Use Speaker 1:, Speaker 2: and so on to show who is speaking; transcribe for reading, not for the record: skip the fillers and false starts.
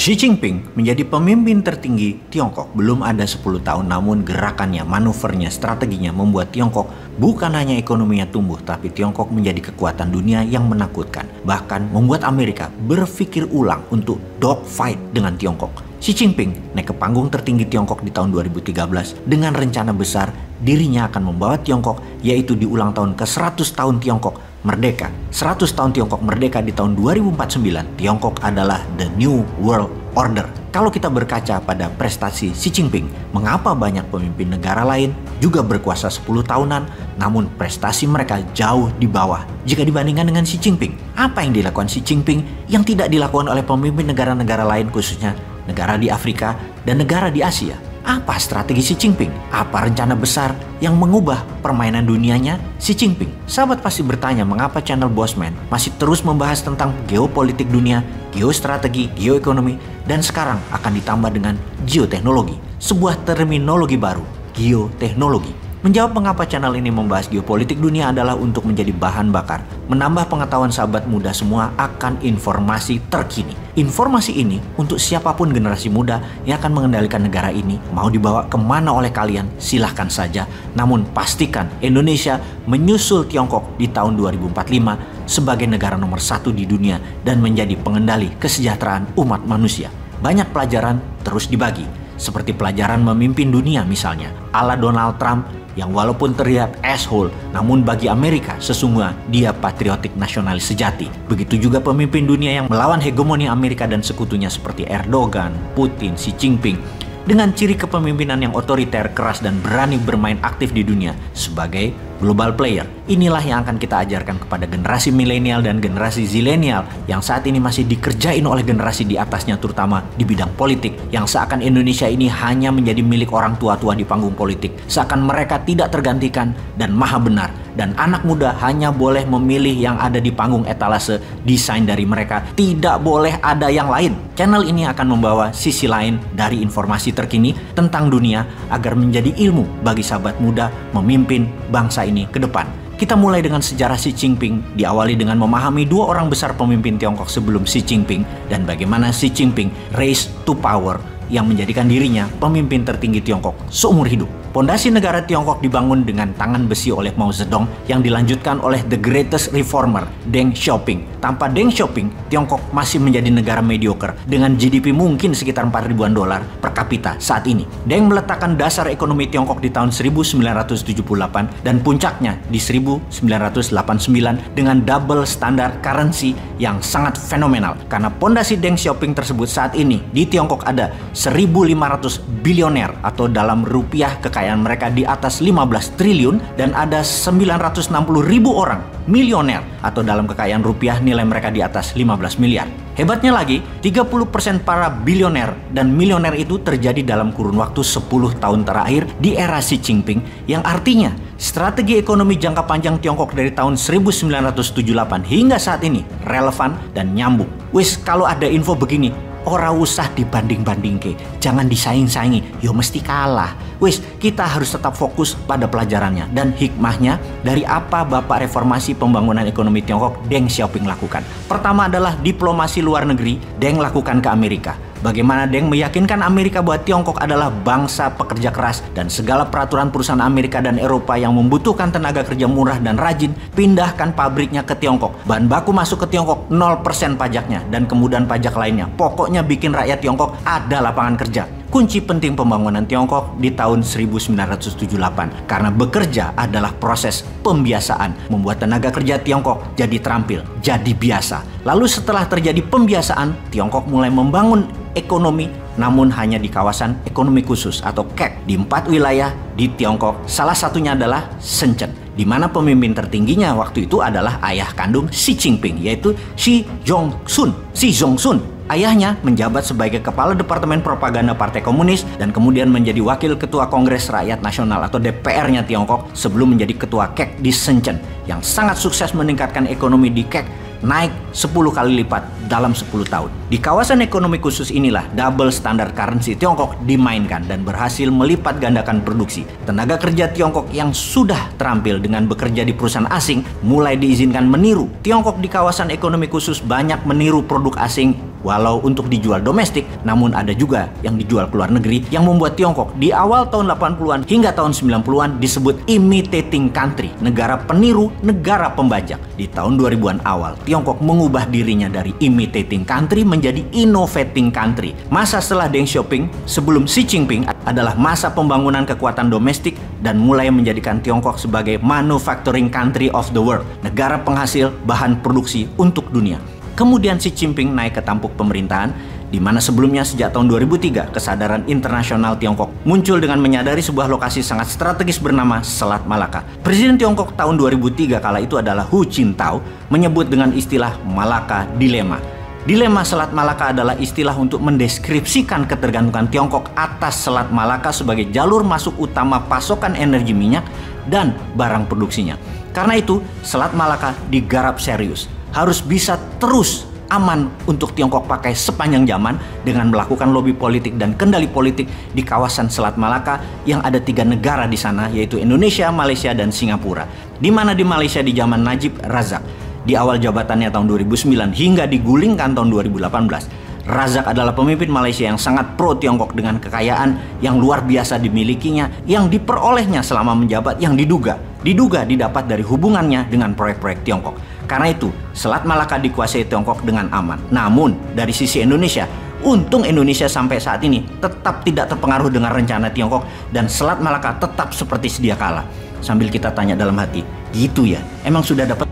Speaker 1: Xi Jinping menjadi pemimpin tertinggi Tiongkok belum ada 10 tahun, namun gerakannya, manuvernya, strateginya membuat Tiongkok bukan hanya ekonominya tumbuh, tapi Tiongkok menjadi kekuatan dunia yang menakutkan. Bahkan membuat Amerika berpikir ulang untuk dogfight dengan Tiongkok. Xi Jinping naik ke panggung tertinggi Tiongkok di tahun 2013 dengan rencana besar dirinya akan membawa Tiongkok, yaitu di ulang tahun ke-100 tahun Tiongkok merdeka. 100 tahun Tiongkok merdeka di tahun 2049, Tiongkok adalah the new world order. Kalau kita berkaca pada prestasi Xi Jinping, mengapa banyak pemimpin negara lain juga berkuasa 10 tahunan, namun prestasi mereka jauh di bawah jika dibandingkan dengan Xi Jinping? Apa yang dilakukan Xi Jinping yang tidak dilakukan oleh pemimpin negara-negara lain, khususnya negara di Afrika dan negara di Asia? Apa strategi Xi Jinping? Apa rencana besar yang mengubah permainan dunianya Xi Jinping? Sahabat pasti bertanya mengapa channel Bosman masih terus membahas tentang geopolitik dunia, geostrategi, geoekonomi, dan sekarang akan ditambah dengan geoteknologi. Sebuah terminologi baru, geoteknologi. Menjawab mengapa channel ini membahas geopolitik dunia adalah untuk menjadi bahan bakar, menambah pengetahuan sahabat muda semua akan informasi terkini. Informasi ini untuk siapapun generasi muda yang akan mengendalikan negara ini, mau dibawa kemana oleh kalian, silahkan saja. Namun pastikan Indonesia menyusul Tiongkok di tahun 2045 sebagai negara nomor 1 di dunia dan menjadi pengendali kesejahteraan umat manusia. Banyak pelajaran terus dibagi, seperti pelajaran memimpin dunia misalnya, ala Donald Trump, yang walaupun terlihat asshole, namun bagi Amerika sesungguhnya dia patriotik nasionalis sejati. Begitu juga pemimpin dunia yang melawan hegemoni Amerika dan sekutunya seperti Erdogan, Putin, Xi Jinping, dengan ciri kepemimpinan yang otoriter, keras, dan berani bermain aktif di dunia sebagai global player. Inilah yang akan kita ajarkan kepada generasi milenial dan generasi zilenial yang saat ini masih dikerjain oleh generasi di atasnya, terutama di bidang politik, yang seakan Indonesia ini hanya menjadi milik orang tua-tua di panggung politik, seakan mereka tidak tergantikan dan maha benar, dan anak muda hanya boleh memilih yang ada di panggung etalase desain dari mereka, tidak boleh ada yang lain. Channel ini akan membawa sisi lain dari informasi terkini tentang dunia agar menjadi ilmu bagi sahabat muda memimpin bangsa ini ke depan. Kita mulai dengan sejarah Xi Jinping, diawali dengan memahami dua orang besar pemimpin Tiongkok sebelum Xi Jinping dan bagaimana Xi Jinping rise to power yang menjadikan dirinya pemimpin tertinggi Tiongkok seumur hidup. Pondasi negara Tiongkok dibangun dengan tangan besi oleh Mao Zedong yang dilanjutkan oleh the greatest reformer, Deng Xiaoping. Tanpa Deng Xiaoping, Tiongkok masih menjadi negara mediocre dengan GDP mungkin sekitar 4 ribuan dolar per kapita saat ini. Deng meletakkan dasar ekonomi Tiongkok di tahun 1978 dan puncaknya di 1989 dengan double standard currency yang sangat fenomenal. Karena pondasi Deng Xiaoping tersebut saat ini di Tiongkok ada 1.500 bilioner atau dalam rupiah kekayaan mereka di atas 15 triliun dan ada 960 ribu orang milioner atau dalam kekayaan rupiah nilai mereka di atas 15 miliar. Hebatnya lagi, 30% para bilioner dan milioner itu terjadi dalam kurun waktu 10 tahun terakhir di era Xi Jinping, yang artinya strategi ekonomi jangka panjang Tiongkok dari tahun 1978 hingga saat ini relevan dan nyambung. Wis, kalau ada info begini, ora usah dibanding-banding ke, jangan disaing-saingi, yo mesti kalah. Wis, kita harus tetap fokus pada pelajarannya dan hikmahnya dari apa Bapak Reformasi Pembangunan Ekonomi Tiongkok Deng Xiaoping lakukan. Pertama adalah diplomasi luar negeri Deng lakukan ke Amerika. Bagaimana Deng meyakinkan Amerika bahwa Tiongkok adalah bangsa pekerja keras dan segala peraturan perusahaan Amerika dan Eropa yang membutuhkan tenaga kerja murah dan rajin, pindahkan pabriknya ke Tiongkok. Bahan baku masuk ke Tiongkok 0% pajaknya dan kemudahan pajak lainnya. Pokoknya bikin rakyat Tiongkok ada lapangan kerja. Kunci penting pembangunan Tiongkok di tahun 1978 karena bekerja adalah proses pembiasaan, membuat tenaga kerja Tiongkok jadi terampil, jadi biasa. Lalu setelah terjadi pembiasaan, Tiongkok mulai membangun ekonomi, namun hanya di kawasan ekonomi khusus atau KEK di 4 wilayah di Tiongkok. Salah satunya adalah Shenzhen, di mana pemimpin tertingginya waktu itu adalah ayah kandung Xi Jinping, yaitu Xi Zhongsun. Ayahnya menjabat sebagai Kepala Departemen Propaganda Partai Komunis dan kemudian menjadi Wakil Ketua Kongres Rakyat Nasional atau DPR-nya Tiongkok sebelum menjadi Ketua KEK di Shenzhen, yang sangat sukses meningkatkan ekonomi di KEK naik 10 kali lipat dalam 10 tahun. Di kawasan ekonomi khusus inilah double standard currency Tiongkok dimainkan dan berhasil melipat gandakan produksi. Tenaga kerja Tiongkok yang sudah terampil dengan bekerja di perusahaan asing mulai diizinkan meniru. Tiongkok di kawasan ekonomi khusus banyak meniru produk asing Walau untuk dijual domestik, namun ada juga yang dijual ke luar negeri yang membuat Tiongkok di awal tahun 80-an hingga tahun 90-an disebut imitating country, negara peniru, negara pembajak. Di tahun 2000-an awal, Tiongkok mengubah dirinya dari imitating country menjadi innovating country. Masa setelah Deng Xiaoping sebelum Xi Jinping adalah masa pembangunan kekuatan domestik dan mulai menjadikan Tiongkok sebagai manufacturing country of the world, negara penghasil bahan produksi untuk dunia. Kemudian Xi Jinping naik ke tampuk pemerintahan, di mana sebelumnya sejak tahun 2003 kesadaran internasional Tiongkok muncul dengan menyadari sebuah lokasi sangat strategis bernama Selat Malaka. Presiden Tiongkok tahun 2003 kala itu adalah Hu Jintao menyebut dengan istilah Malaka Dilema. Dilema Selat Malaka adalah istilah untuk mendeskripsikan ketergantungan Tiongkok atas Selat Malaka sebagai jalur masuk utama pasokan energi minyak dan barang produksinya. Karena itu, Selat Malaka digarap serius. Harus bisa terus aman untuk Tiongkok pakai sepanjang zaman dengan melakukan lobi politik dan kendali politik di kawasan Selat Malaka yang ada 3 negara di sana, yaitu Indonesia, Malaysia, dan Singapura. Di mana di Malaysia di zaman Najib Razak. Di awal jabatannya tahun 2009 hingga digulingkan tahun 2018, Razak adalah pemimpin Malaysia yang sangat pro Tiongkok dengan kekayaan yang luar biasa dimilikinya, yang diperolehnya selama menjabat, yang diduga didapat dari hubungannya dengan proyek-proyek Tiongkok. Karena itu, Selat Malaka dikuasai Tiongkok dengan aman. Namun, dari sisi Indonesia, untung Indonesia sampai saat ini tetap tidak terpengaruh dengan rencana Tiongkok dan Selat Malaka tetap seperti sedia kala. Sambil kita tanya dalam hati, gitu ya? Emang sudah dapat